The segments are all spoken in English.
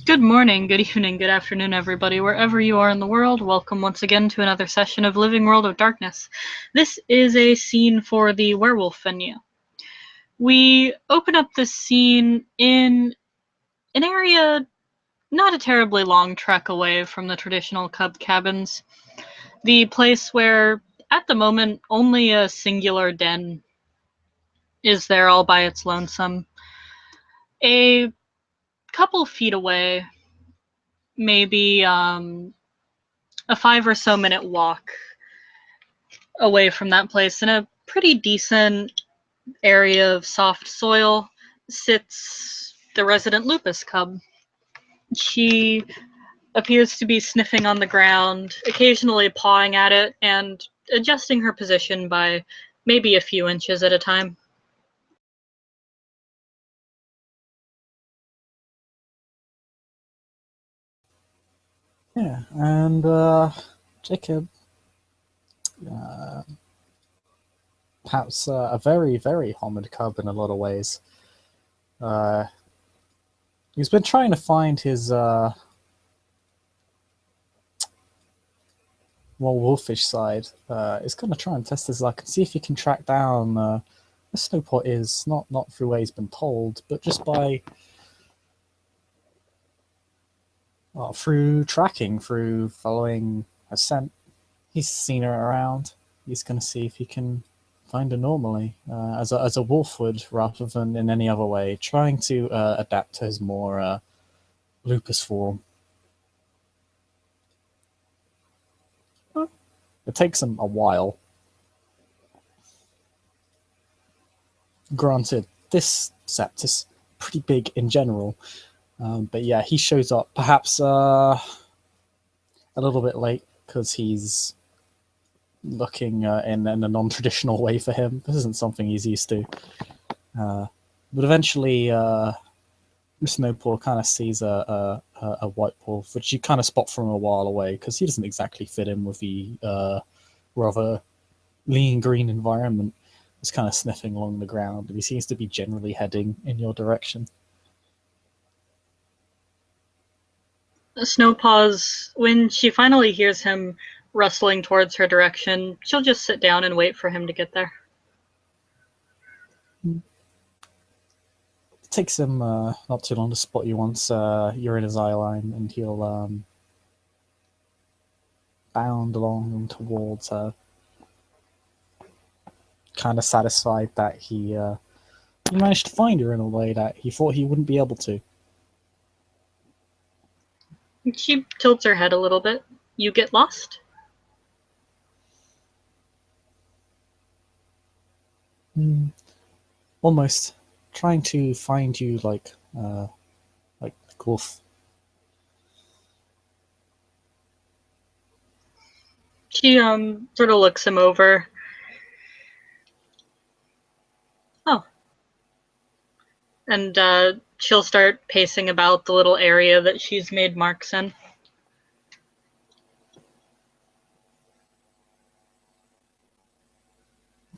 Good morning, good evening, good afternoon, everybody. Wherever you are in the world, welcome once again to another session of Living World of Darkness. This is a scene for the werewolf venue. We open up this scene in an area not a terribly long trek away from the traditional cub cabins. The place where, at the moment, only a singular den is there all by its lonesome. A couple feet away, maybe a 5 or so minute walk away from that place, in a pretty decent area of soft soil, sits the resident lupus cub. She appears to be sniffing on the ground, occasionally pawing at it, and adjusting her position by maybe a few inches at a time. Yeah, and Jacob, perhaps a very, very hominid cub in a lot of ways. He's been trying to find his more wolfish side. He's going to try and test his luck and see if he can track down where Snowpot is, not through where he's been told, but just by through tracking, through following a scent. He's seen her around. He's going to see if he can find her normally, as a wolf would, rather than in any other way, trying to adapt to his more lupus form. It takes him a while. Granted, this sept is pretty big in general, but yeah, he shows up perhaps a little bit late because he's looking in a non-traditional way for him. This isn't something he's used to. But eventually, Snowpaw kind of sees a white wolf, which you kind of spot from a while away because he doesn't exactly fit in with the rather lean green environment. He's kind of sniffing along the ground, and he seems to be generally heading in your direction. Snowpaws, when she finally hears him rustling towards her direction, she'll just sit down and wait for him to get there. It takes him not too long to spot you once you're in his eye line, and he'll bound along towards her, kind of satisfied that he managed to find her in a way that he thought he wouldn't be able to. She tilts her head a little bit. You get lost? Almost trying to find you like Golf. She sort of looks him over. Oh. And she'll start pacing about the little area that she's made marks in.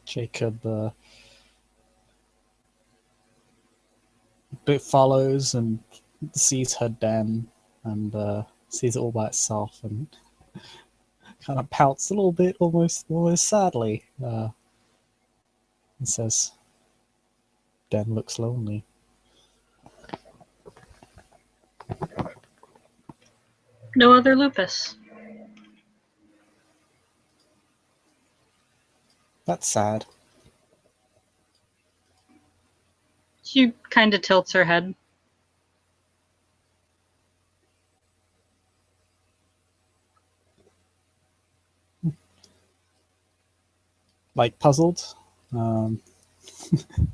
Jacob follows and sees her den and sees it all by itself and kind of pouts a little bit, almost sadly, and says, "Den looks lonely." No other lupus. That's sad. She kind of tilts her head. Like puzzled.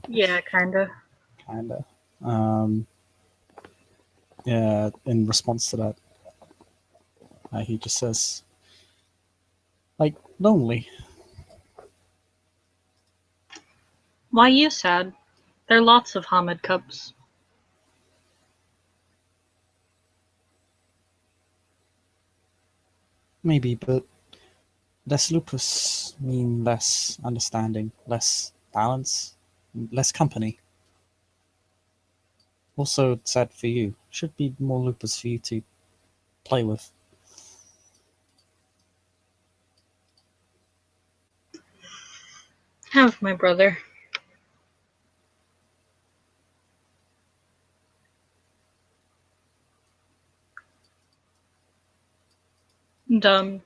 Yeah, kinda. Yeah, in response to that, he just says, like, lonely. Why you sad? There are lots of Hamid cubs. Maybe, but less lupus mean less understanding, less balance, less company. Also sad for you. Should be more lupus for you to play with. Have my brother. And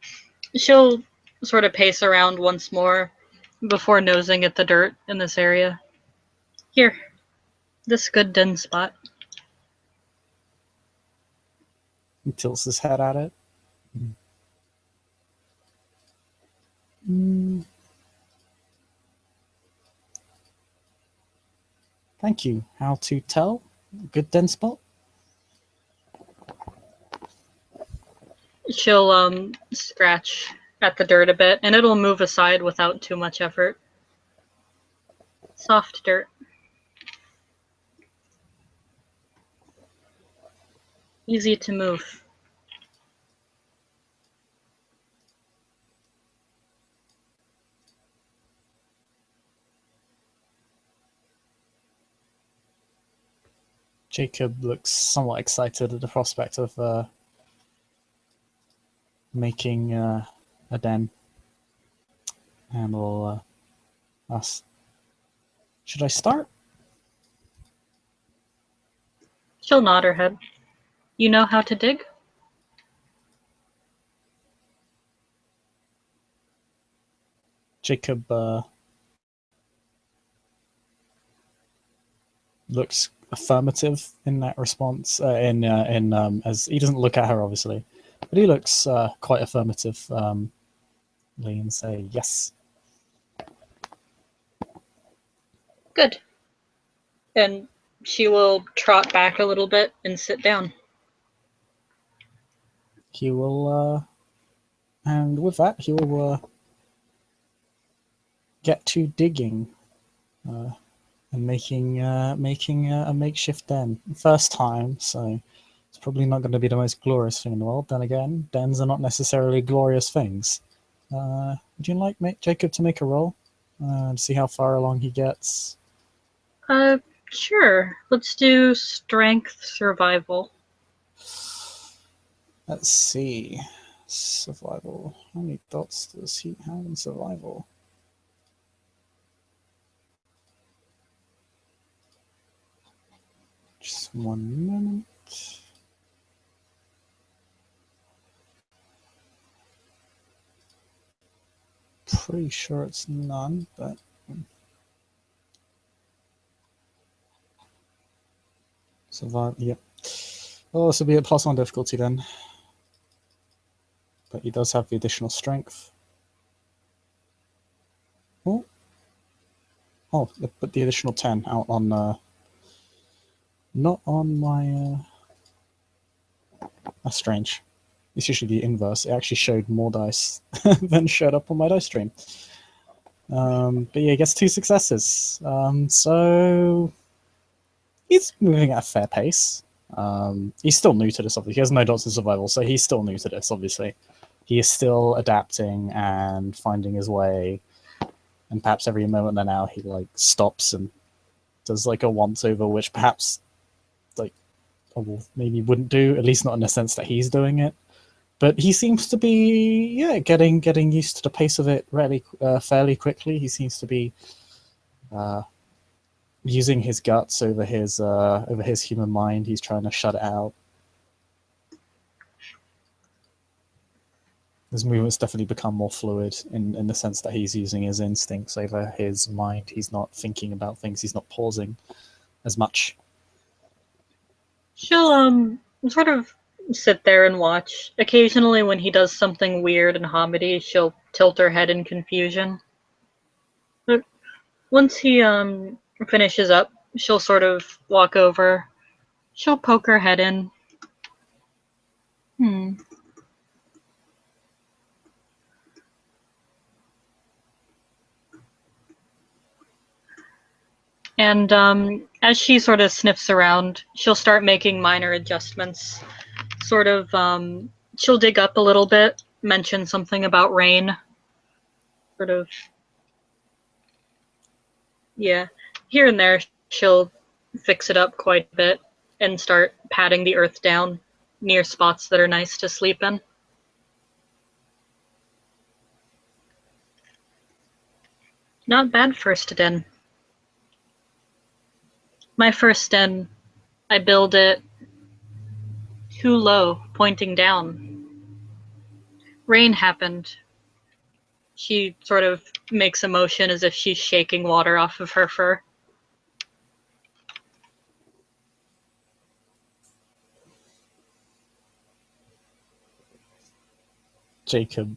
she'll sort of pace around once more before nosing at the dirt in this area. Here, this good den spot. He tilts his head at it. Mm. Thank you. How to tell? Good den spot? She'll scratch at the dirt a bit, and it'll move aside without too much effort. Soft dirt. Easy to move. Jacob looks somewhat excited at the prospect of making a den. And we'll ask, should I start? She'll nod her head. You know how to dig? Jacob looks affirmative in that response. As he doesn't look at her, obviously, but he looks quite affirmative. And say yes. Good. And she will trot back a little bit and sit down. He will, and with that, he will get to digging and making a makeshift den. First time, so it's probably not going to be the most glorious thing in the world. Then again, dens are not necessarily glorious things. Would you like Jacob to make a roll to see how far along he gets? Sure. Let's do strength survival. Let's see. Survival. How many dots does he have in survival? Just 1 moment. Pretty sure it's none, but survive. Yep. Oh, this will be a +1 difficulty then. But he does have the additional strength. Oh, but the additional 10 out on not on my. That's strange. It's usually the inverse. It actually showed more dice than showed up on my dice stream. But yeah, he gets 2 successes. So he's moving at a fair pace. He's still new to this, obviously. He has no dots in survival, so he's still new to this, obviously. He is still adapting and finding his way. And perhaps every moment now he stops and does a once over, which perhaps maybe wouldn't do, at least not in the sense that he's doing it. But he seems to be getting used to the pace of it fairly quickly. He seems to be using his guts over his human mind. He's trying to shut it out. His movements definitely become more fluid in the sense that he's using his instincts over his mind. He's not thinking about things. He's not pausing as much. She'll sort of sit there and watch. Occasionally when he does something weird and hobbity, she'll tilt her head in confusion. But once he finishes up, she'll sort of walk over. She'll poke her head in. And as she sort of sniffs around, she'll start making minor adjustments. Sort of, she'll dig up a little bit, mention something about rain. Sort of, yeah. Here and there, she'll fix it up quite a bit. and start patting the earth down near spots that are nice to sleep in. Not bad first den. My first den, I build it too low, pointing down. Rain happened. She sort of makes a motion as if she's shaking water off of her fur. Jacob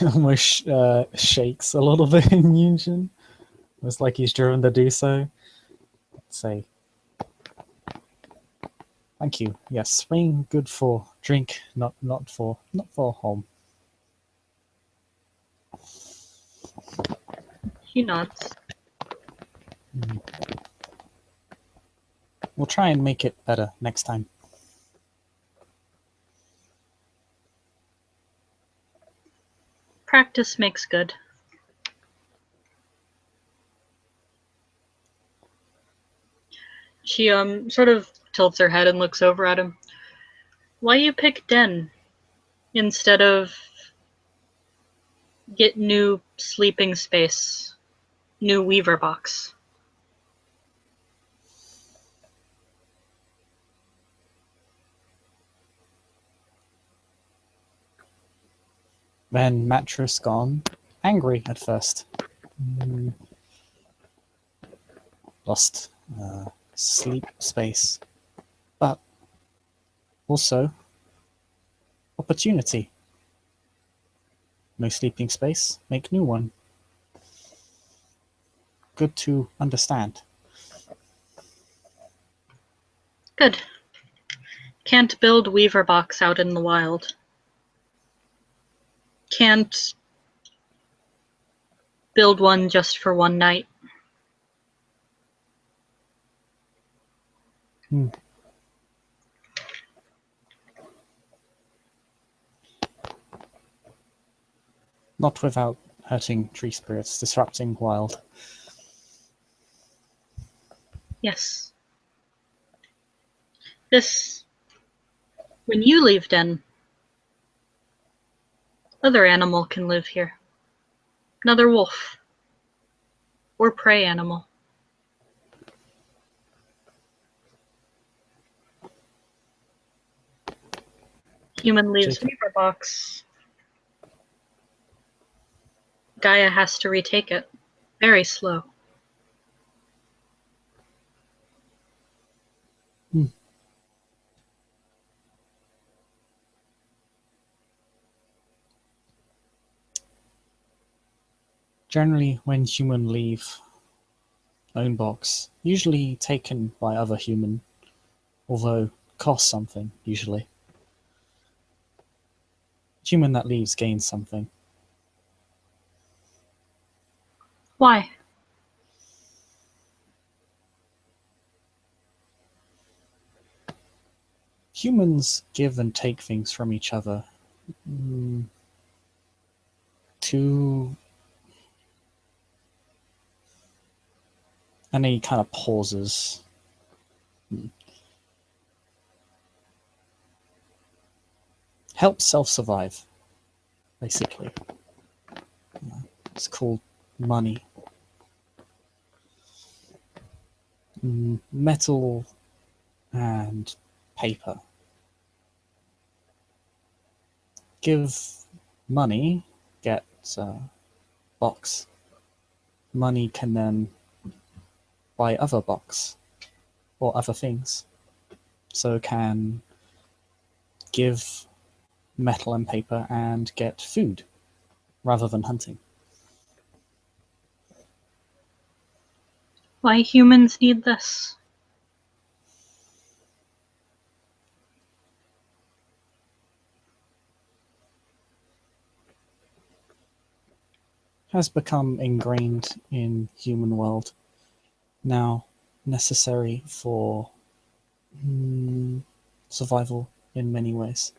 almost shakes a little bit in unison. It's like he's driven to do so. Let's say, thank you. Yes, rain good for drink, not for home. He nods. We'll try and make it better next time. Practice makes good. She sort of tilts her head and looks over at him. Why you pick den instead of get new sleeping space, new weaver box? Then mattress gone. Angry at first. Lost sleep space. But also opportunity. No sleeping space, make new one. Good to understand. Good. Can't build weaver box out in the wild. Can't build one just for one night. Not without hurting tree spirits, disrupting wild. Yes. This, when you leave den, other animal can live here. Another wolf. Or prey animal. Human leaves Jacob. weaver box. Gaia has to retake it. Very slow. Generally, when human leave own box, usually taken by other human, although costs something, usually. Human that leaves gains something. Why? Humans give and take things from each other to... And he kind of pauses. Help self-survive, basically. It's called money. Metal and paper. Give money, get box. Money can then buy other box or other things. So can give metal and paper and get food rather than hunting. Why humans need this? Has become ingrained in human world, now necessary for survival in many ways.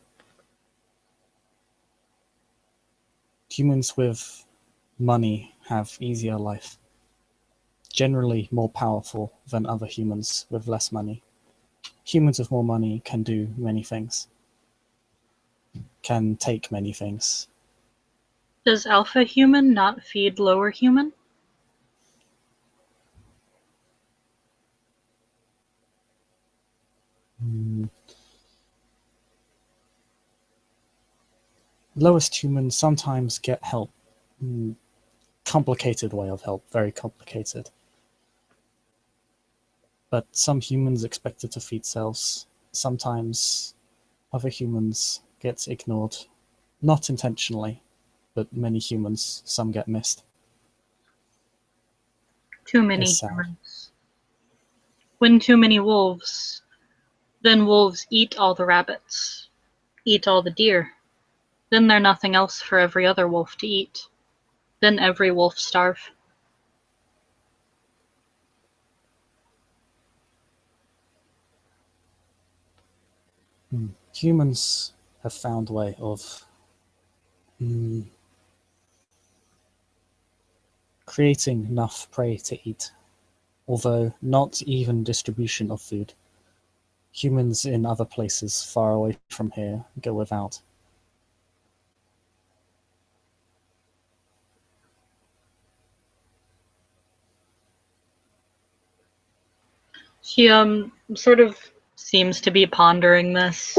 Humans with money have easier life. generally more powerful than other humans with less money. Humans with more money can do many things, can take many things. Does alpha human not feed lower human? Lowest humans sometimes get help. Complicated way of help, very complicated. But some humans expected to feed cells. Sometimes other humans get ignored. Not intentionally, but many humans, some get missed. Too many It's sad. humans. When too many wolves, then wolves eat all the rabbits, eat all the deer. Then there's nothing else for every other wolf to eat. Then every wolf starve. Humans have found a way of creating enough prey to eat, although not even distribution of food. Humans in other places far away from here go without. She sort of seems to be pondering this.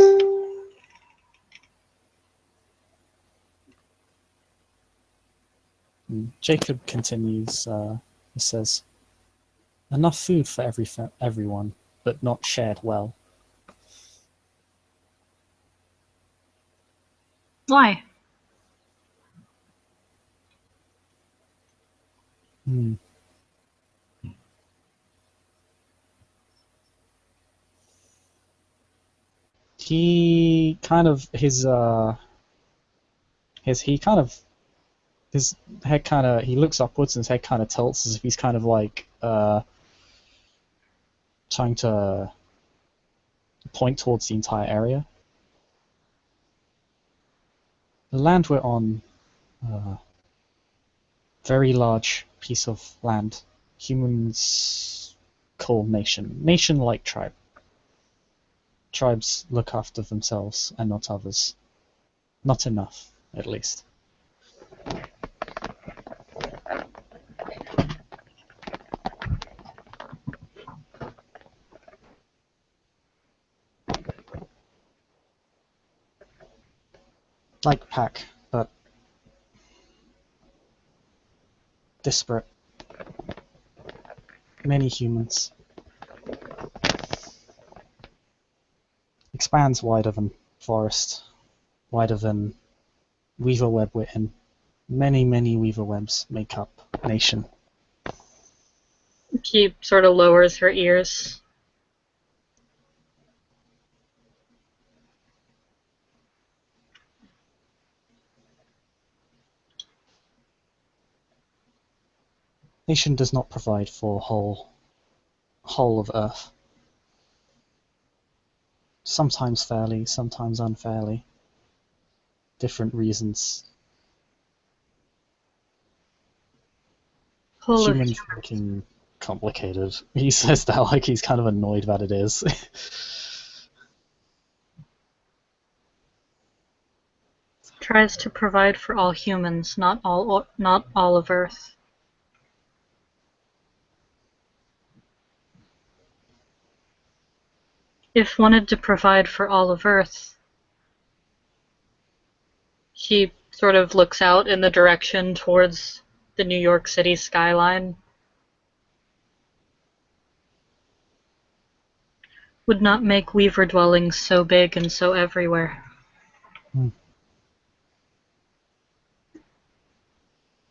Jacob continues. He says, "Enough food for everyone, but not shared well." Why? He kind of his head kind of he looks upwards and his head kind of tilts as if he's kind of like trying to point towards the entire area. The land we're on, very large piece of land. Humans call nation like tribe. Tribes look after themselves and not others. Not enough, at least. Like pack, but disparate. Many humans. Expands wider than forest, wider than weaver web we're in. Many weaver webs make up nation. She sort of lowers her ears. Nation does not provide for whole of Earth. Sometimes fairly, sometimes unfairly. Different reasons. Full of Human thinking complicated. He says that like he's kind of annoyed that it is. tries to provide for all humans, not all of Earth. If wanted to provide for all of Earth, she sort of looks out in the direction towards the New York City skyline. Would not make weaver dwellings so big and so everywhere.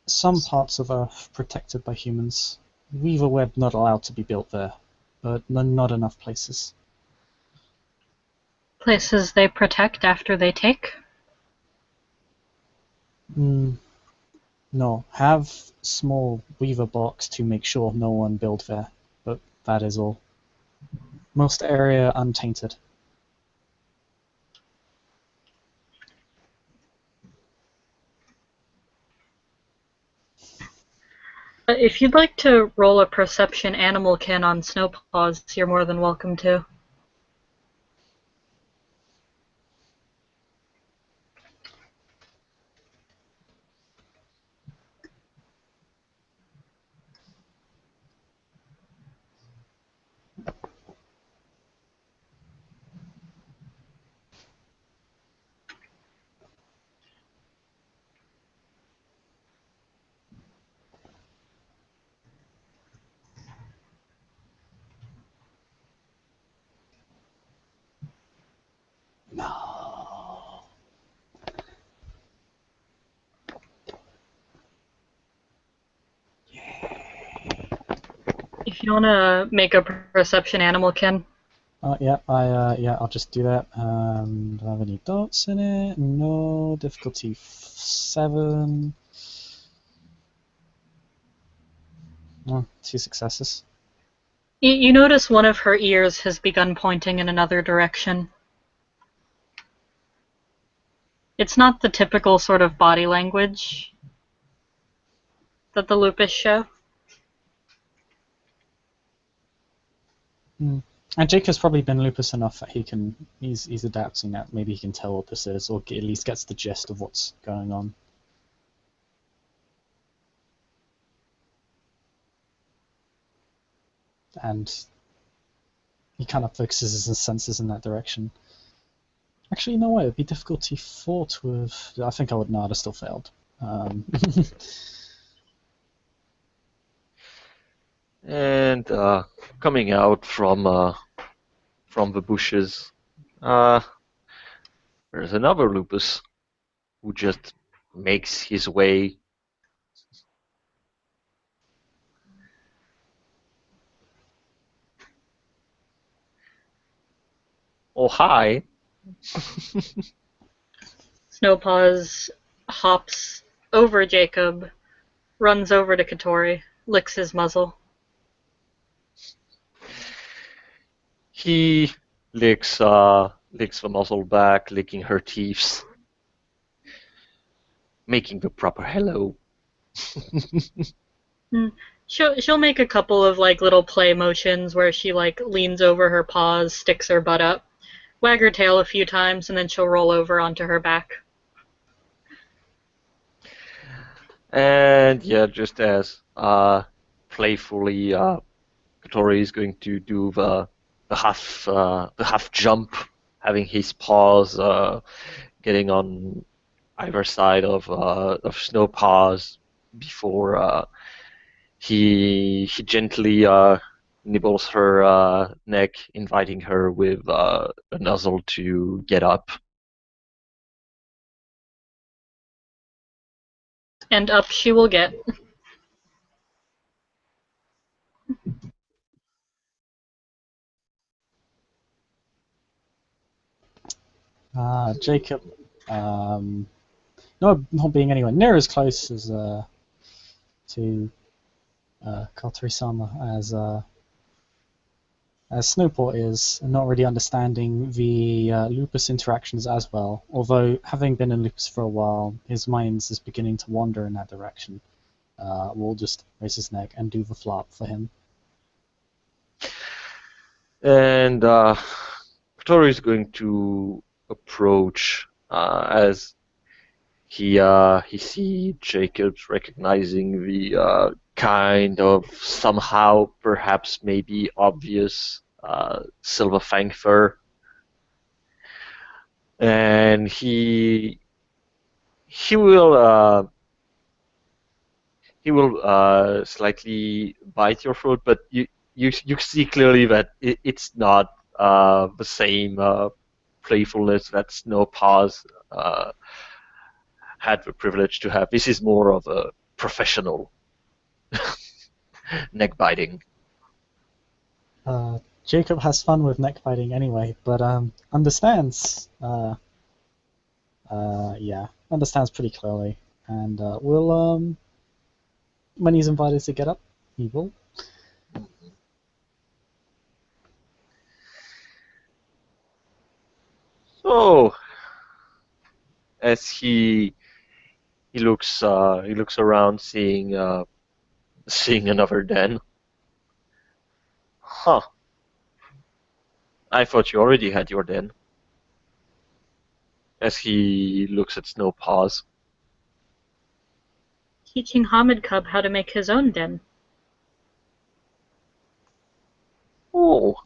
Some parts of Earth protected by humans. Weaver web not allowed to be built there, but not enough places. Places they protect after they take? No, have small weaver blocks to make sure no one build there, but that is all. Most area untainted. If you'd like to roll a perception animal kin on Snowpaws, you're more than welcome to. No. If you want to make a perception animal kin. Yeah, I'll just do that. Do I have any dots in it? No. Difficulty 7. Oh, 2 successes. You notice one of her ears has begun pointing in another direction. It's not the typical sort of body language that the lupus show. And Jacob's probably been lupus enough that he's adapting that. Maybe he can tell what this is, or at least gets the gist of what's going on. And he kind of focuses his senses in that direction. Actually, no way. It'd be difficulty 4 to have. I think I would not have still failed. And coming out from the bushes, there's another lupus who just makes his way. Oh, hi. Snowpaws hops over Jacob, runs over to Katori, licks his muzzle. He licks the muzzle back, licking her teeth, making the proper hello. She'll make a couple of like little play motions where she like leans over her paws, sticks her butt up, wag her tail a few times, and then she'll roll over onto her back. And yeah, just as playfully, Katori is going to do the half jump, having his paws getting on either side of Snowpaws before he gently nibbles her neck, inviting her with a nuzzle to get up. And up she will get. Jacob, not being anywhere near as close as to Kotori-sama as Snowport is, and not really understanding the lupus interactions as well. Although, having been in lupus for a while, his mind is beginning to wander in that direction. We'll just raise his neck and do the flop for him. And Katori is going to approach as he see Jacobs recognizing the kind of somehow perhaps maybe obvious silver fang fur, and he will slightly bite your throat, but you see clearly that it's not the same playfulness that Snowpaws had the privilege to have. This is more of a professional neck biting. Jacob has fun with neck biting anyway, but understands. Understands pretty clearly, and will when he's invited to get up, he will. So as he looks around, seeing Seeing another den? Huh. I thought you already had your den. As he looks at Snow Paws. Teaching Hamid Cub how to make his own den. Oh.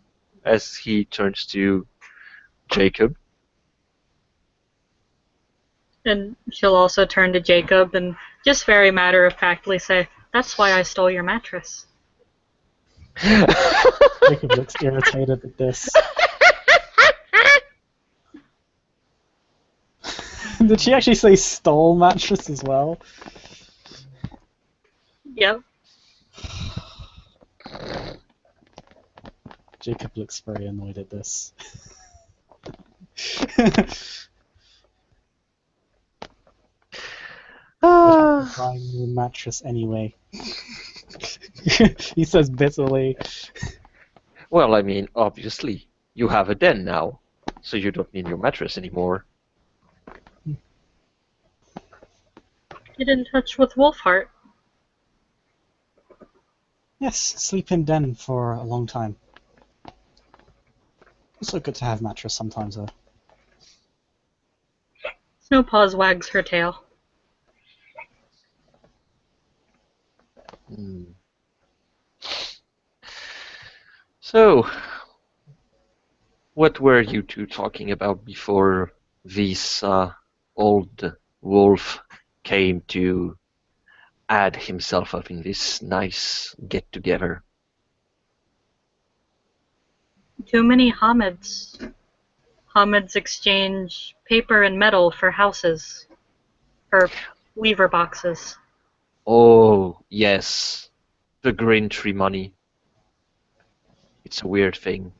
As he turns to Jacob. And she'll also turn to Jacob and just very matter-of-factly say, "That's why I stole your mattress." Jacob looks irritated at this. Did she actually say stole mattress as well? Yep. Jacob looks very annoyed at this. Buying a new mattress anyway. He says bitterly. Well, I mean, obviously, you have a den now, so you don't need your mattress anymore. Get in touch with Wolfheart. Yes, sleep in den for a long time. Also good to have mattress sometimes though. Snowpaws wags her tail. So, what were you two talking about before this old wolf came to add himself up in this nice get-together? Too many Hamids. Hamids exchange paper and metal for houses. Or weaver boxes. Oh, yes, the green tree money. It's a weird thing.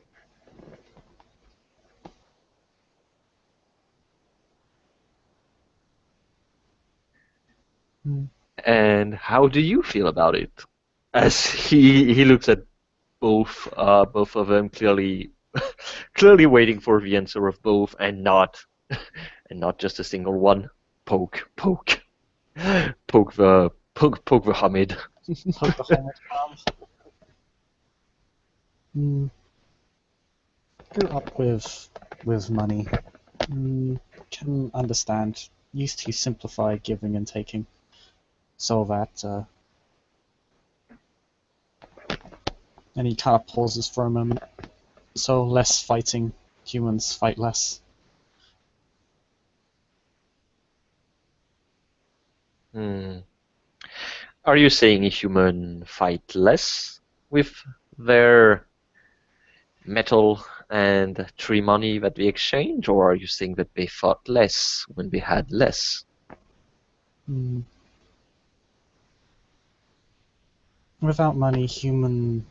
And how do you feel about it? As he looks at both of them, clearly clearly waiting for the answer of both, and not just a single one. Poke poke the Hamid. Poke the helmet palm. Grew up with money. Can understand. Used to simplify giving and taking. So that and he kind of pauses for a moment. So less fighting. Humans fight less. Are you saying a human fight less with their metal and tree money that they exchange, or are you saying that they fought less when they had less? Without money, human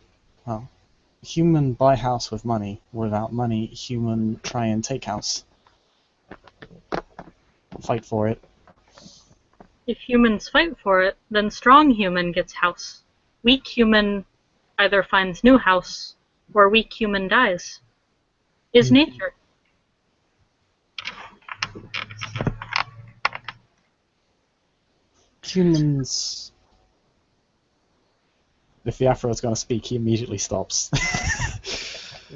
buy house with money. Without money, human try and take house. Fight for it. If humans fight for it, then strong human gets house. Weak human either finds new house, or weak human dies. Is nature. Humans. If the Afro is going to speak, he immediately stops.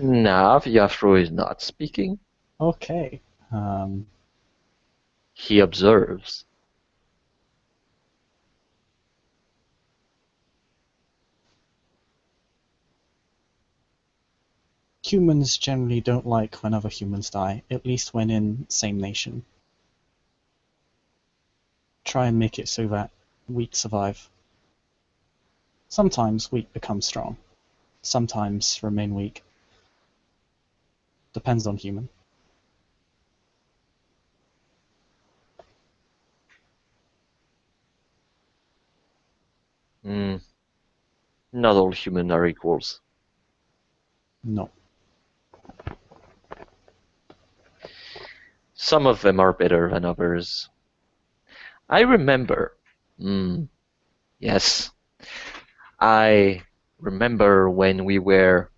Nah, the Afro is not speaking. Okay. He observes. Humans generally don't like when other humans die, at least when in same nation. Try and make it so that weak survive. Sometimes weak become strong. Sometimes remain weak. Depends on human. Not all humans are equals. No. Some of them are better than others. I remember. Yes. I remember when we were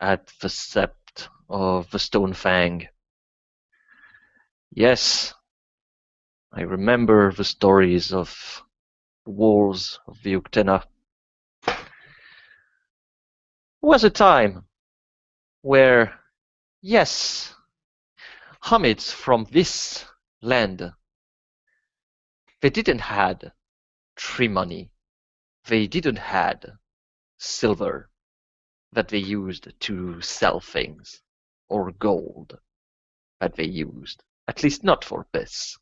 at the sept of the Stone Fang. Yes. I remember the stories of walls of the Uktena was a time where, yes, Hamids from this land, they didn't had tree money, they didn't had silver that they used to sell things, or gold that they used, at least not for this.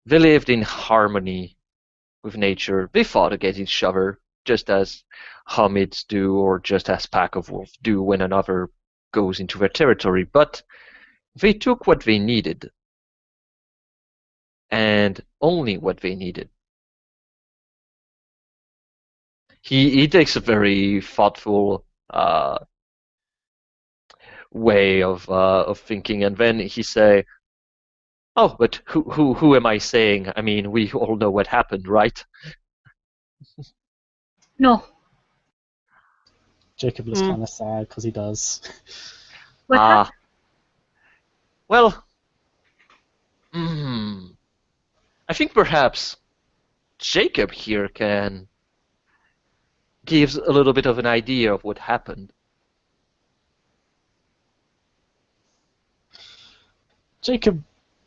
They lived in harmony with nature. They fought against each other, just as Hamids do, or just as pack of wolves do when another goes into their territory, but they took what they needed, and only what they needed. He takes a very thoughtful way of thinking, and then he say, "Oh, but who am I saying? I mean, we all know what happened, right?" No. Jacob looks kind of sad because he does. What happened? Well, I think perhaps Jacob here can gives a little bit of an idea of what happened. Jacob.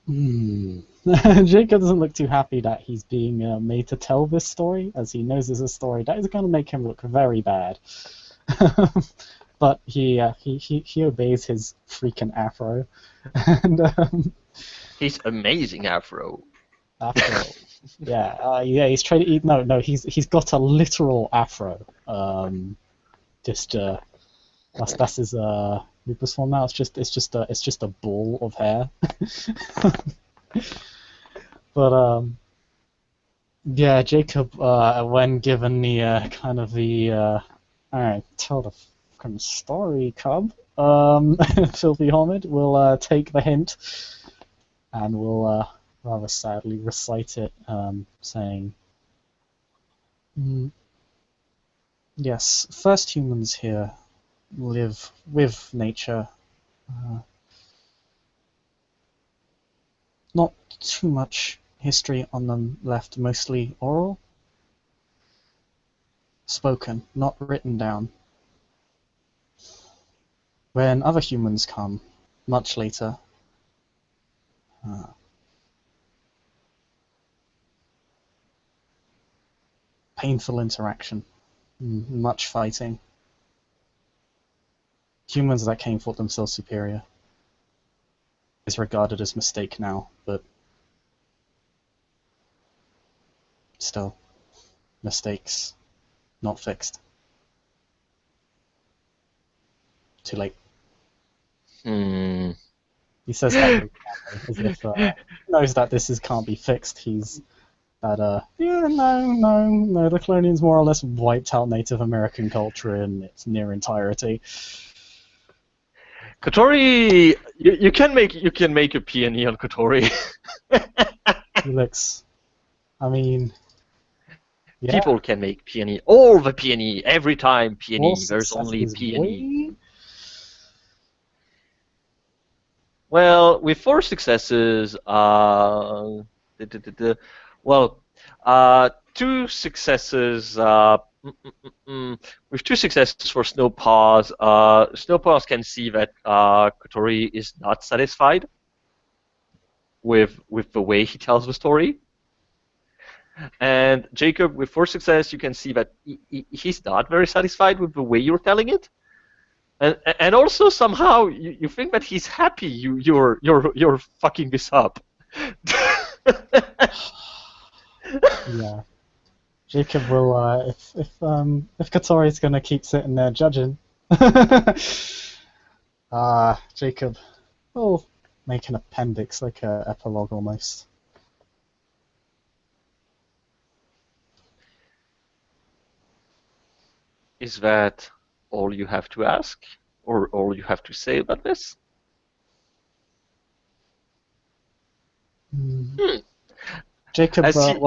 Jacob doesn't look too happy that he's being made to tell this story, as he knows it's a story that is going to make him look very bad. But he obeys his freaking afro, and He's amazing afro. afro, yeah, he's trying to eat. No, he's got a literal afro. That's his lupus form now. It's just a ball of hair. But yeah, Jacob, when given the kind of the alright, tell the fucking story, cub. Filthy Homid will take the hint and will rather sadly recite it, saying, yes, first humans here live with nature. Not too much history on them left, mostly oral. Spoken, not written down. When other humans come, much later, painful interaction, much fighting. Humans that came thought themselves superior. Is regarded as mistake now, but still, mistakes not fixed. Too late. He says that as if he knows that this can't be fixed. He's that no, the colonials more or less wiped out Native American culture in its near entirety. Kotori, you can make a peony on Kotori. Felix, I mean, yeah. People can make peony, all the peony, every time peony. All There's only successes, peony. boy. Well, with 4 successes, well, 2 successes. With 2 successes for Snowpaws, Snowpaws can see that Kotori is not satisfied with the way he tells the story. And Jacob, with 4 success, you can see that he's not very satisfied with the way you're telling it. And also somehow you think that he's happy you're fucking this up. Yeah. Jacob will if Kotori's gonna keep sitting there judging. Jacob will make an appendix, like a epilogue almost. Is that all you have to ask? Or all you have to say about this? Jacob,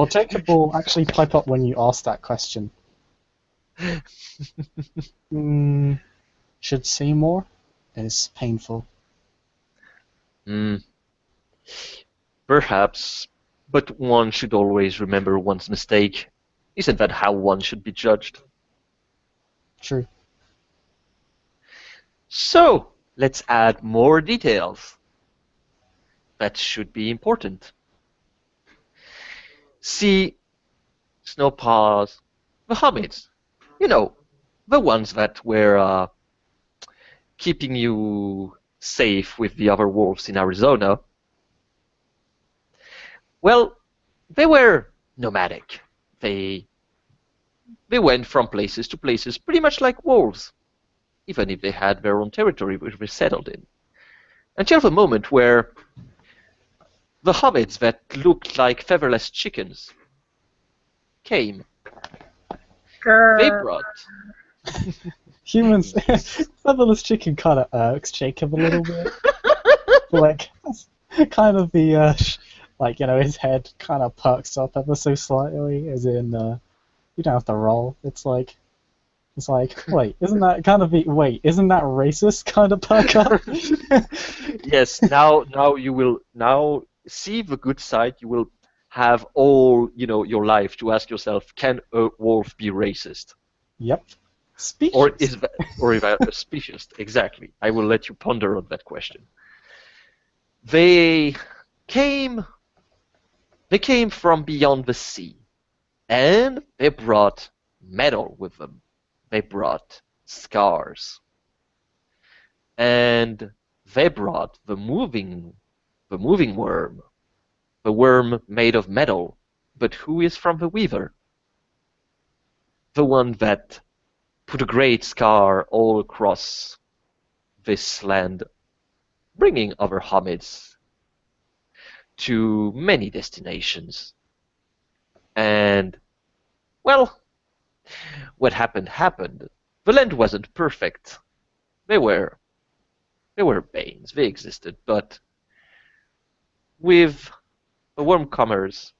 Jacob will actually pipe up when you ask that question. Should say more is painful. Perhaps, But one should always remember one's mistake. Isn't that how one should be judged? True. So, let's add more details. That should be important. See, Snowpaws, the hobbits, you know, the ones that were keeping you safe with the other wolves in Arizona. Well, they were nomadic. They went from places to places pretty much like wolves, even if they had their own territory which they settled in. Until the moment where the hobbits that looked like featherless chickens came. They brought Humans, featherless chicken kind of irks Jacob a little bit. Like, that's kind of the, like, you know, his head kind of perks up ever so slightly, as in, you don't have to roll. It's like, wait, isn't that racist kind of perk up? Yes, now you will now see the good side. You will have all, your life to ask yourself, can a wolf be racist? Yep. Species. Or is that a species? Exactly. I will let you ponder on that question. They came from beyond the sea, and they brought metal with them. They brought scars. And they brought the moving worm, the worm made of metal, but who is from the Weaver? The one that put a great scar all across this land, bringing other hobbits to many destinations. And, well, what happened happened. The land wasn't perfect. They were Banes, they existed, but with the Wormcomers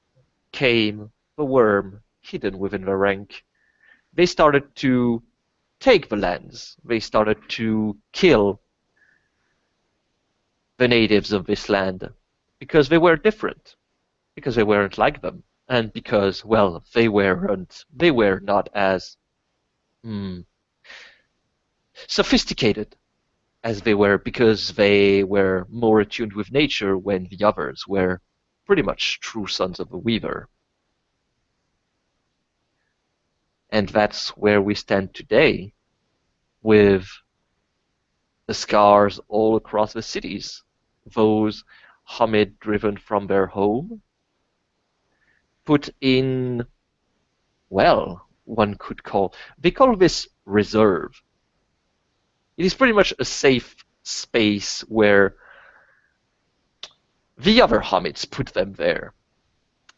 came the worm hidden within the rank. They started to take the lands. They started to kill the natives of this land because they were different, because they weren't like them, and because, well, they were not as sophisticated as they were, because they were more attuned with nature when the others were pretty much true sons of the Weaver. And that's where we stand today, with the scars all across the cities. Those Hamid driven from their home, put in, well, they call this reserve. It is pretty much a safe space where the other Hamids put them there,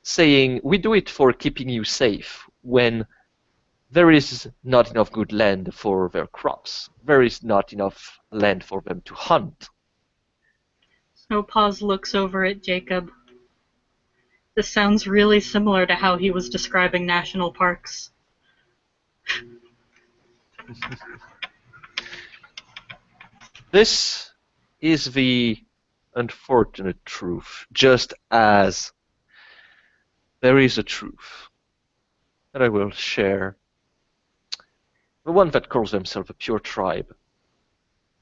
saying, we do it for keeping you safe when there is not enough good land for their crops. There is not enough land for them to hunt. Snowpaws looks over at Jacob. This sounds really similar to how he was describing national parks. This is the unfortunate truth, just as there is a truth that I will share. The one that calls themselves a pure tribe,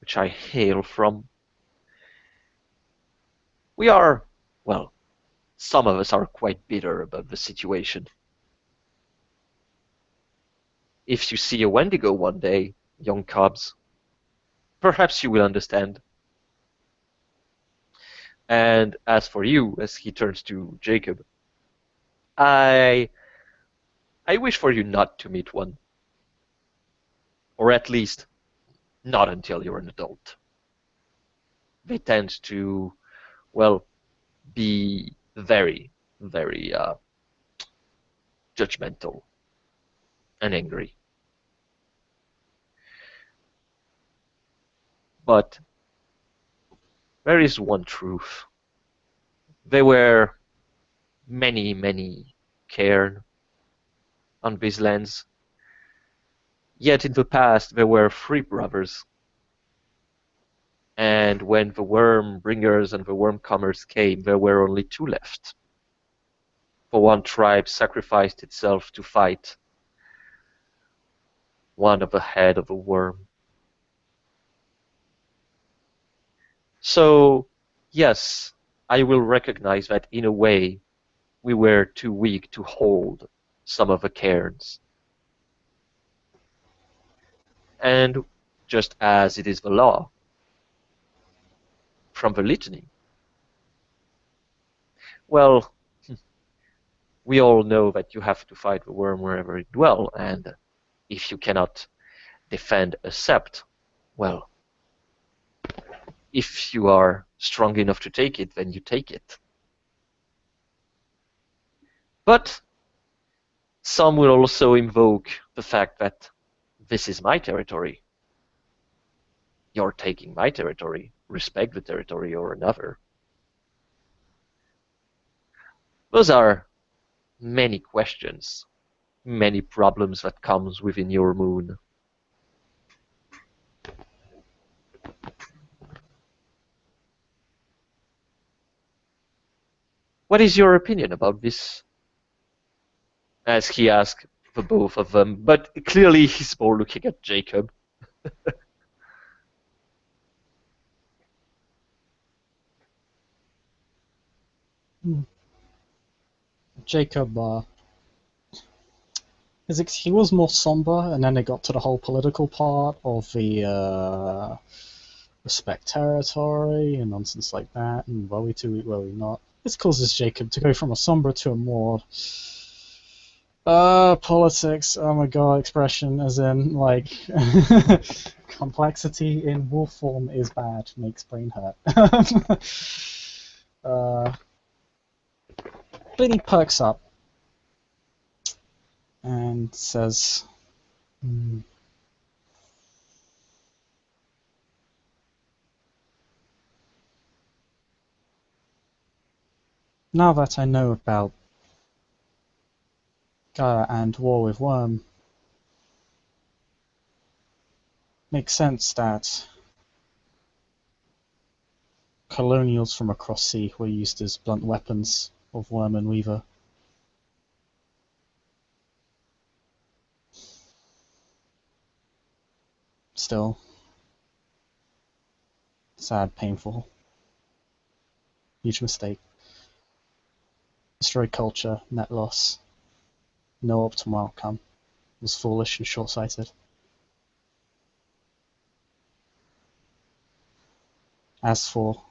which I hail from. We are, well, some of us are quite bitter about the situation. If you see a Wendigo one day, young cubs, perhaps you will understand. And as for you, as he turns to Jacob, I wish for you not to meet one. Or at least, not until you're an adult. They tend to, well, be very, very judgmental and angry. But there is one truth. There were many, many cairn on these lands. Yet in the past there were 3 brothers. And when the worm bringers and the worm comers came, there were only 2 left. For one tribe sacrificed itself to fight one of the head of a worm. So, yes, I will recognize that in a way we were too weak to hold some of the cairns. And just as it is the law from the litany, well, we all know that you have to fight the worm wherever it dwells, and if you cannot defend a sept, well, if you are strong enough to take it, then you take it. But some will also invoke the fact that this is my territory. You're taking my territory. Respect the territory or another. Those are many questions, many problems that comes within your moon. What is your opinion about this? As he asked the both of them, but clearly he's more looking at Jacob. Jacob, he was more somber, and then it got to the whole political part of the respect territory and nonsense like that, and were we too weak, were we not? This causes Jacob to go from a somber to a more politics, oh my god, expression, as in, like, complexity in wolf form is bad, makes brain hurt. But he perks up and says, now that I know about Gaia and war with Worm, makes sense that colonials from across sea were used as blunt weapons of Worm and Weaver. Still, sad, painful, huge mistake. Destroyed culture, net loss, no optimal outcome. Was foolish and short-sighted. As for...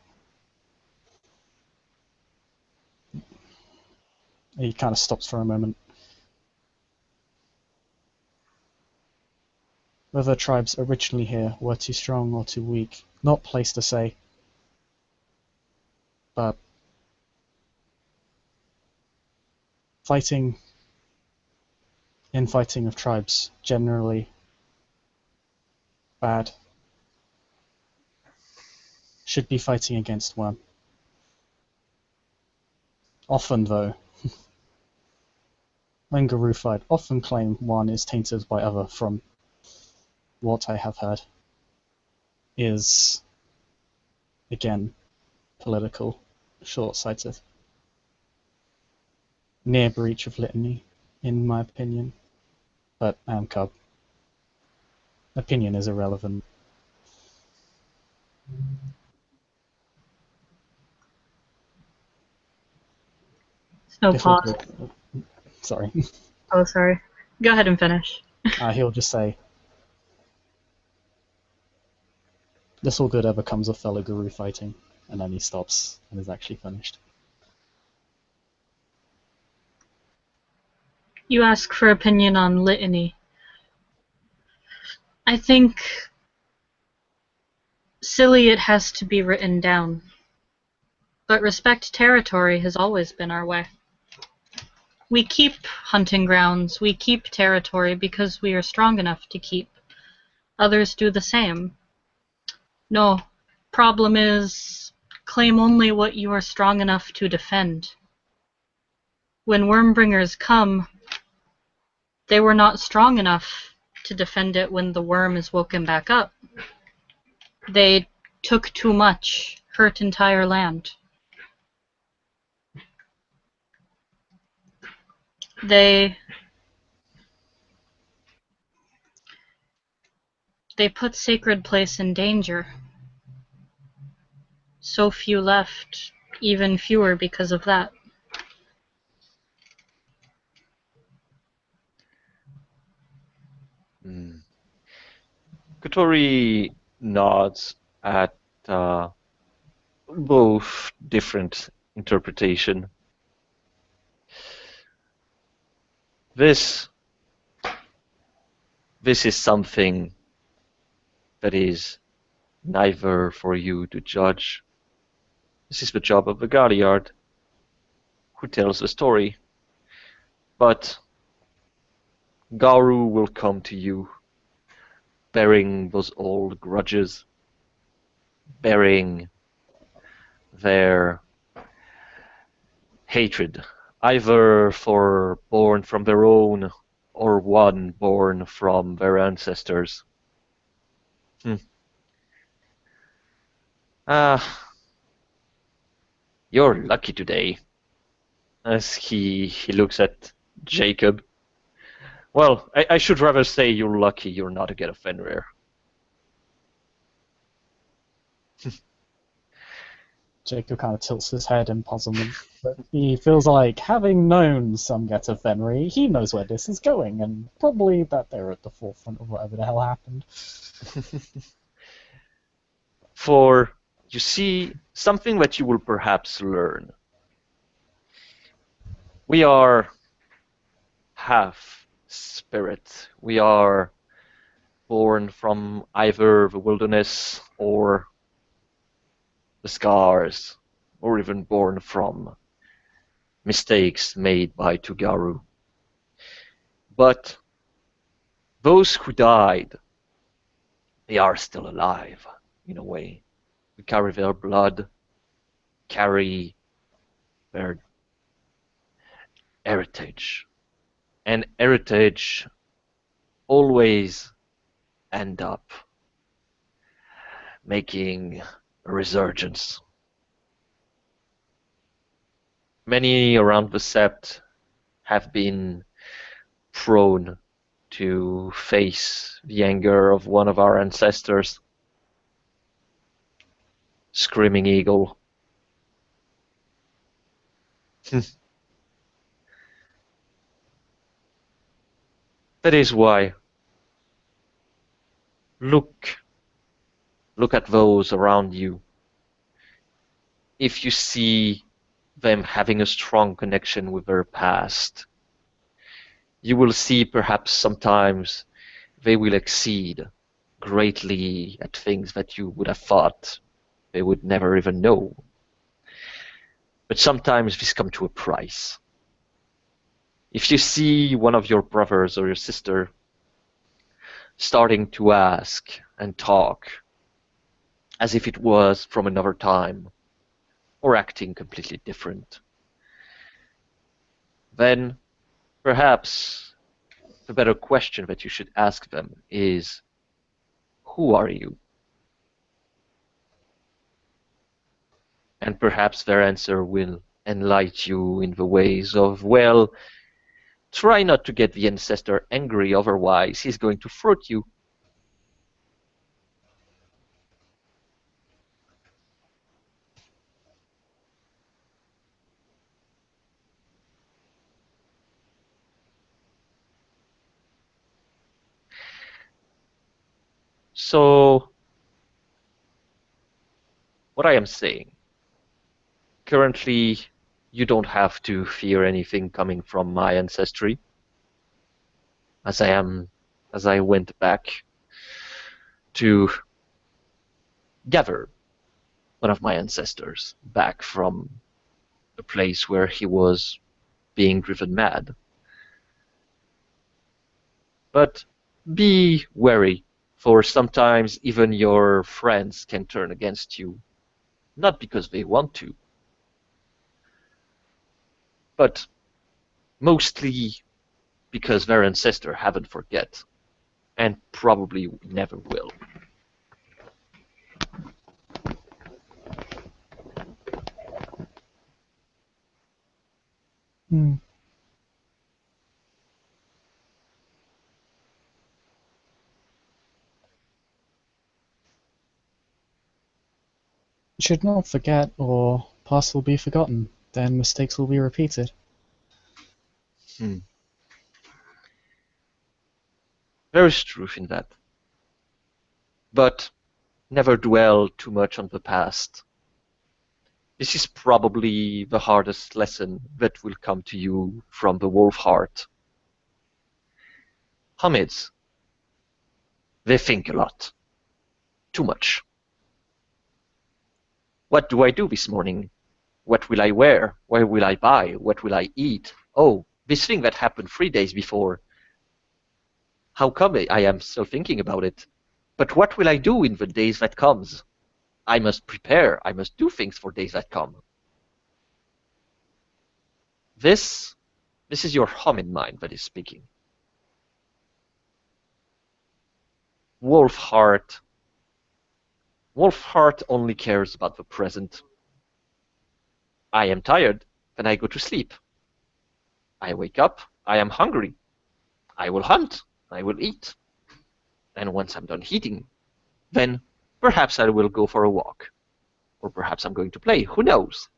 He kind of stops for a moment. Whether tribes originally here were too strong or too weak, not placed to say. But infighting of tribes, generally bad. Should be fighting against one. Often, though, when Garou fight, often claim one is tainted by other from what I have heard. Is, again, political, short-sighted. Near breach of litany, in my opinion. But I am Cub. Opinion is irrelevant. No This will pause. go- Sorry. Oh, sorry. Go ahead and finish. He'll just say, this all good ever comes of fellow Garou fighting, and then he stops and is actually finished. You ask for opinion on litany. I think silly it has to be written down. But respect territory has always been our way. We keep hunting grounds, we keep territory because we are strong enough to keep. Others do the same. No, problem is, claim only what you are strong enough to defend. When Wormbringers come, they were not strong enough to defend it when the worm is woken back up. They took too much, hurt entire land. They put sacred place in danger. So few left, even fewer because of that. Kotori nods at both different interpretation. This is something that is neither for you to judge. This is the job of the Guardiard, who tells the story. But Garu will come to you, bearing those old grudges, bearing their hatred, either for born from their own or one born from their ancestors. Ah, you're lucky today. As he looks at Jacob. Well, I should rather say you're lucky you're not a get a Fenrir. Jacob kind of tilts his head in puzzlement, but he feels like, having known some get of Fenry, he knows where this is going, and probably that they're at the forefront of whatever the hell happened. For you see something that you will perhaps learn. We are half spirit. We are born from either the wilderness or the scars, or even born from mistakes made by Tugaru. But those who died, they are still alive, in a way. We carry their blood, carry their heritage. And heritage always end up making a resurgence. Many around the Sept have been prone to face the anger of one of our ancestors, Screaming Eagle. That is why look at those around you. If you see them having a strong connection with their past, you will see perhaps sometimes they will exceed greatly at things that you would have thought they would never even know. But sometimes this comes to a price. If you see one of your brothers or your sister starting to ask and talk as if it was from another time, or acting completely different, then perhaps the better question that you should ask them is, who are you? And perhaps their answer will enlighten you in the ways of, well, try not to get the ancestor angry, otherwise he's going to fruit you. So, what I am saying, currently you don't have to fear anything coming from my ancestry, as I went back to gather one of my ancestors back from the place where he was being driven mad. But be wary, for sometimes even your friends can turn against you, not because they want to, but mostly because their ancestor haven't forget, and probably never will. Hmm. should not forget, or past will be forgotten. Then mistakes will be repeated. Hmm. There is truth in that. But never dwell too much on the past. This is probably the hardest lesson that will come to you from the wolf heart. Hamids, they think a lot. Too much. What do I do this morning? What will I wear? Where will I buy? What will I eat? Oh, this thing that happened 3 days before. How come I am still thinking about it? But what will I do in the days that comes? I must prepare. I must do things for days that come. This is your Homid mind that is speaking. Wolf heart only cares about the present. I am tired, then I go to sleep. I wake up, I am hungry. I will hunt, I will eat. And once I'm done eating, then perhaps I will go for a walk. Or perhaps I'm going to play, who knows?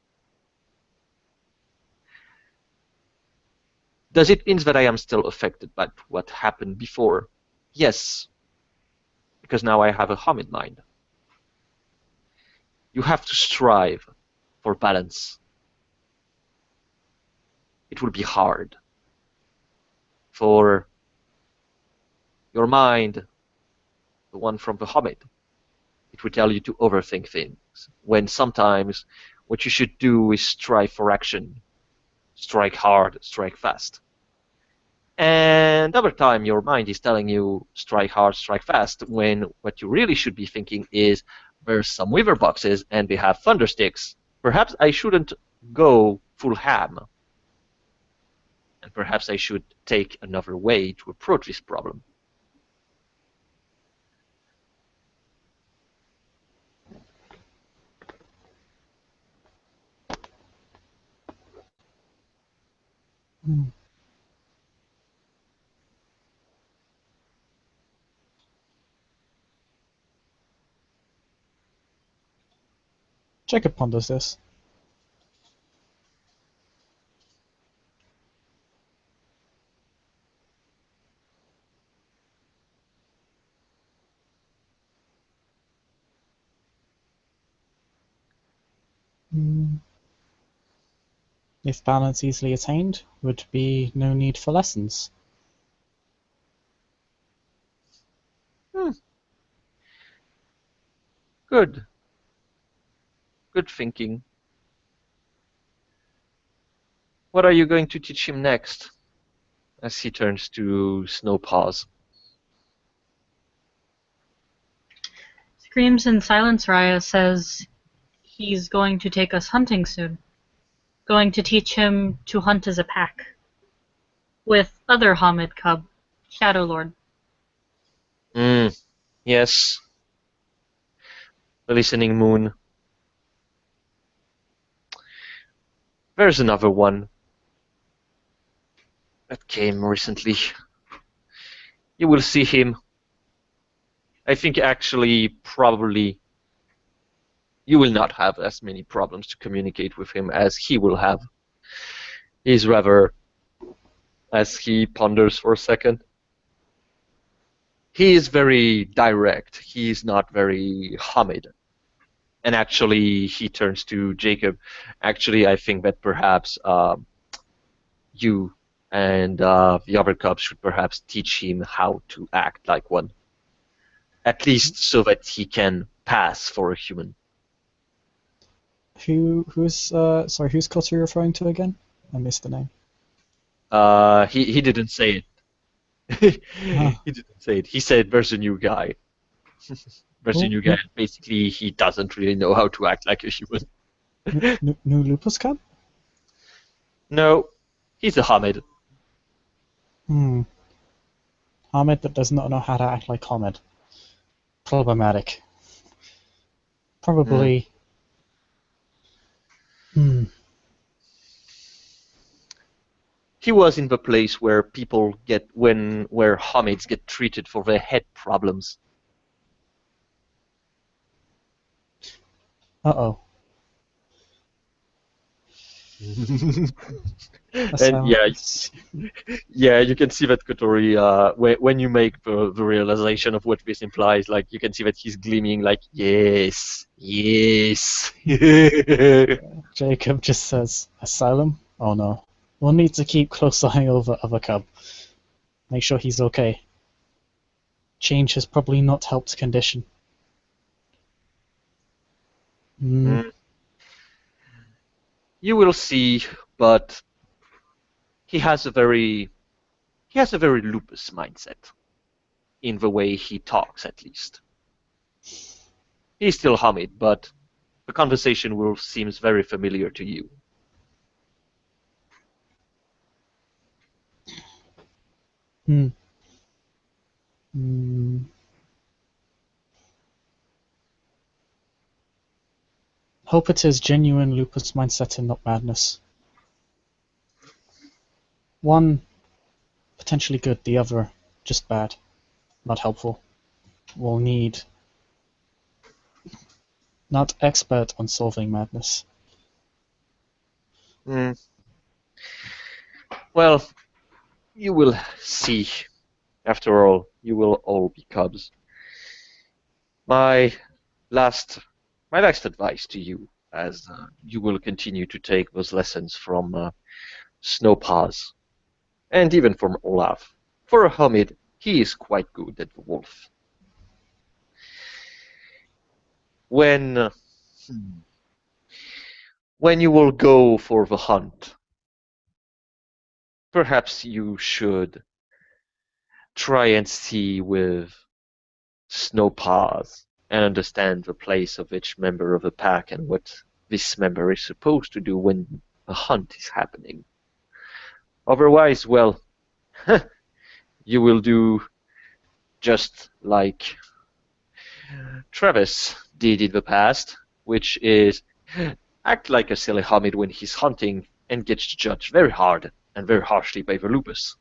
Does it mean that I am still affected by what happened before? Yes, because now I have a Homid mind. You have to strive for balance. It will be hard for your mind, the one from the Homid. It will tell you to overthink things, when sometimes what you should do is strive for action. Strike hard, strike fast. And other time your mind is telling you strike hard, strike fast, when what you really should be thinking is there's some weaver boxes and they have thunder sticks. Perhaps I shouldn't go full ham. And perhaps I should take another way to approach this problem. Jacob ponders this. If balance easily attained, would be no need for lessons. Good. Good thinking. What are you going to teach him next? As he turns to Snowpaws. Screams in silence, Raya says he's going to take us hunting soon. Going to teach him to hunt as a pack. With other Homid cub, Shadow Lord. Yes. The listening moon. There's another one that came recently. You will see him. I think actually probably you will not have as many problems to communicate with him as he will have. He's rather, as he ponders for a second, he is very direct. He is not very Hamid. And actually, he turns to Jacob. Actually, I think that perhaps you and the other cubs should perhaps teach him how to act like one. At least so that he can pass for a human. Whose cut are you referring to again? I missed the name. He didn't say it. He didn't say it. He said there's a new guy. There's a new guy. Basically, he doesn't really know how to act like a human. New Lupus Cub? No, he's a Hamid. Hamid that does not know how to act like Hamid. Problematic. Probably. He was in the place where people where Hamids get treated for their head problems. Uh-oh. A And yeah, silence. yeah, you can see that Kotori, when you make the realization of what this implies, like you can see that he's gleaming, like yes, yes. Jacob just says, Asylum? Oh no. We'll need to keep close eye over other cub. Make sure he's okay. Change has probably not helped condition. Hmm. Mm, you will see, but he has a very he has a very lupus mindset in the way he talks, at least. He's still Hamid, but the conversation will seems very familiar to you. Hmm. Hmm. Hope it is genuine lupus mindset and not madness. One potentially good, the other just bad, not helpful. We'll need not expert on solving madness. Mm, well, you will see. After all, you will all be cubs. My last, my last advice to you, as you will continue to take those lessons from Snowpaws, and even from Olaf. For a Hamid, he is quite good at the wolf. When uh, when you will go for the hunt, perhaps you should try and see with Snowpaws and understand the place of each member of the pack and what this member is supposed to do when a hunt is happening. Otherwise, well, you will do just like Travis did in the past, which is act like a silly Hamid when he's hunting and gets judged very hard and very harshly by the lupus.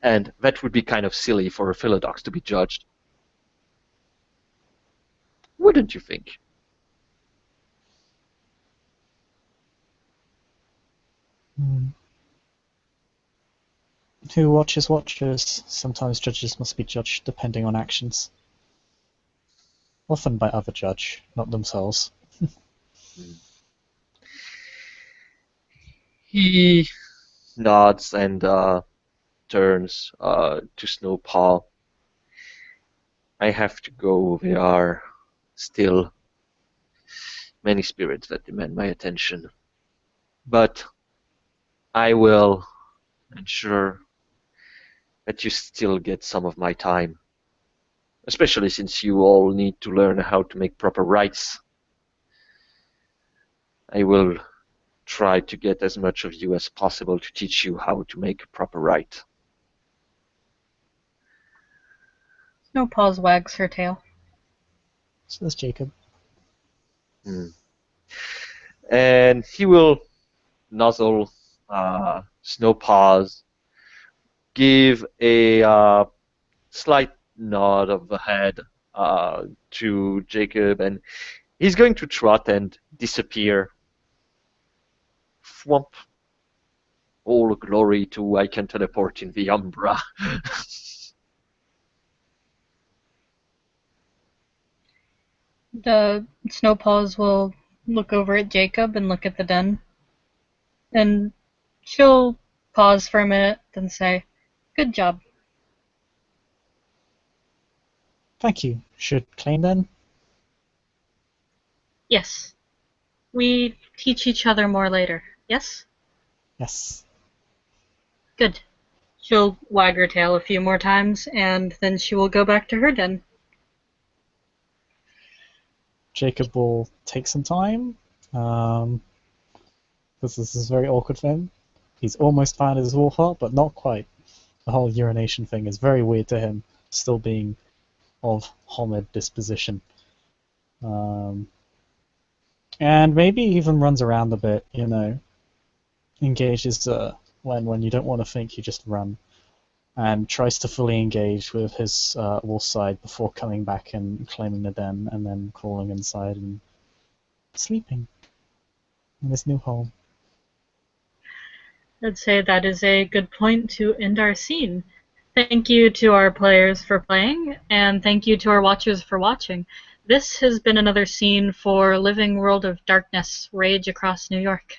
And that would be kind of silly for a Philodox to be judged. Wouldn't you think? Hmm. Who watches watchers? Sometimes judges must be judged depending on actions. Often by other judge, not themselves. He nods and turns to Snowpaw. I have to go. There are still many spirits that demand my attention. But I will ensure that you still get some of my time, especially since you all need to learn how to make proper rites. I will try to get as much of you as possible to teach you how to make a proper rite. Snowpaws wags her tail. Says Jacob. Hmm. And he will nuzzle Snowpaws, give a slight nod of the head to Jacob, and he's going to trot and disappear. Thwomp. All glory to I can teleport in the Umbra. The Snowpaws will look over at Jacob and look at the den. And she'll pause for a minute, then say, "Good job." Thank you. Should claim then? Yes. We teach each other more later. Yes? Yes. Good. She'll wag her tail a few more times, and then she will go back to her den. Jacob will take some time. Because this is very awkward for him. He's almost found his wolf heart, but not quite. The whole urination thing is very weird to him, still being of Homid disposition. Um, and maybe even runs around a bit, engages when you don't want to think, you just run. and tries to fully engage with his wolf side before coming back and claiming the den, and then crawling inside and sleeping in his new home. I'd say that is a good point to end our scene. Thank you to our players for playing, and thank you to our watchers for watching. This has been another scene for Living World of Darkness, Rage Across New York.